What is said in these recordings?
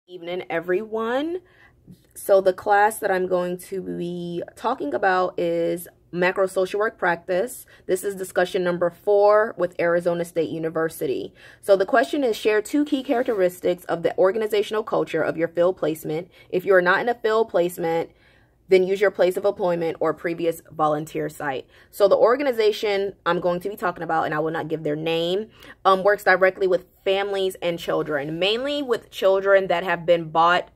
Evening, everyone. So the class that I'm going to be talking about is macro social work practice. This is discussion number 4 with Arizona State University. So the question is, share 2 key characteristics of the organizational culture of your field placement. If you are not in a field placement, then use your place of employment or previous volunteer site. So the organization I'm going to be talking about, and I will not give their name, works directly with families and children, mainly with children that have been brought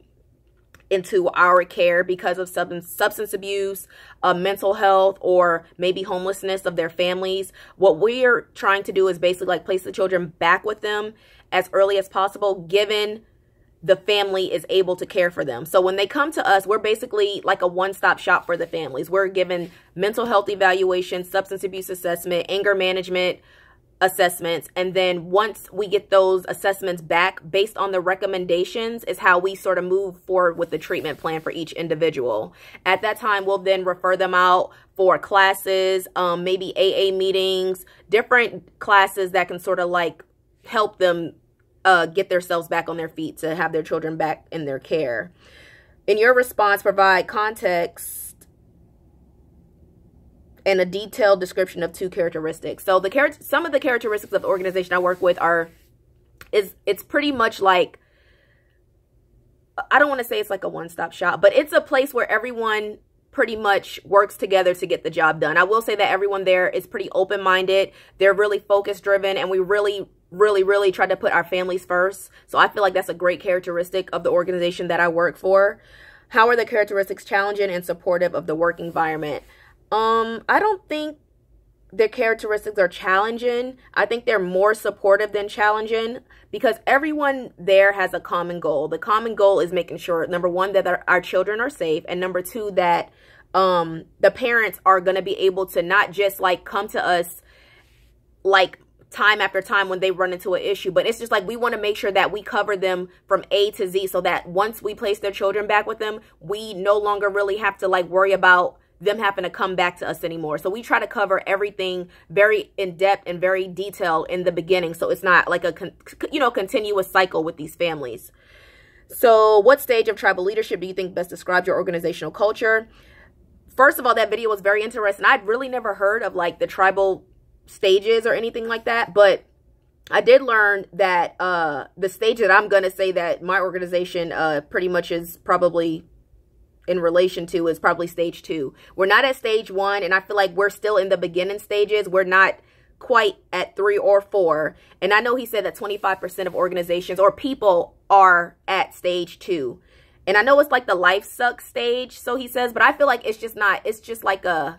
into our care because of substance abuse, mental health, or maybe homelessness of their families. What we're trying to do is basically like place the children back with them as early as possible, given the family is able to care for them. So when they come to us, we're basically like a one-stop shop for the families. We're given mental health evaluation, substance abuse assessment, anger management assessments. And then once we get those assessments back, based on the recommendations is how we sort of move forward with the treatment plan for each individual. At that time, we'll then refer them out for classes, maybe AA meetings, different classes that can sort of like help them get themselves back on their feet to have their children back in their care. In your response, provide context and a detailed description of 2 characteristics. So some of the characteristics of the organization I work with it's pretty much like, I don't want to say it's like a one-stop shop, but it's a place where everyone pretty much works together to get the job done. I will say that everyone there is pretty open-minded. They're really focus-driven, and we really try to put our families first. So I feel like that's a great characteristic of the organization that I work for. How are the characteristics challenging and supportive of the work environment? I don't think their characteristics are challenging. I think they're more supportive than challenging because everyone there has a common goal. The common goal is making sure, number 1, that our children are safe, and number 2, that the parents are going to be able to not just like come to us like time after time when they run into an issue, but it's just like we want to make sure that we cover them from A to Z so that once we place their children back with them, we no longer really have to like worry about them having to come back to us anymore. So we try to cover everything very in depth and very detailed in the beginning, so it's not like a continuous cycle with these families. So what stage of tribal leadership do you think best describes your organizational culture? First of all, that video was very interesting. I'd really never heard of like the tribal stages or anything like that, but I did learn that the stage that I'm going to say that my organization pretty much is probably in relation to is probably stage 2. We're not at stage 1, and I feel like we're still in the beginning stages. We're not quite at 3 or 4. And I know he said that 25% of organizations or people are at stage 2. And I know it's like the life sucks stage, so he says, but I feel like it's just not. It's just like I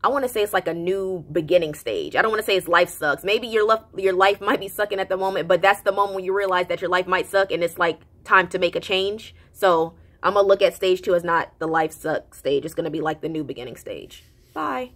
want to say it's like a new beginning stage. I don't want to say it's life sucks. Maybe your life might be sucking at the moment, but that's the moment when you realize that your life might suck and it's like time to make a change. So I'm going to look at stage 2 as not the life suck stage. It's going to be like the new beginning stage. Bye.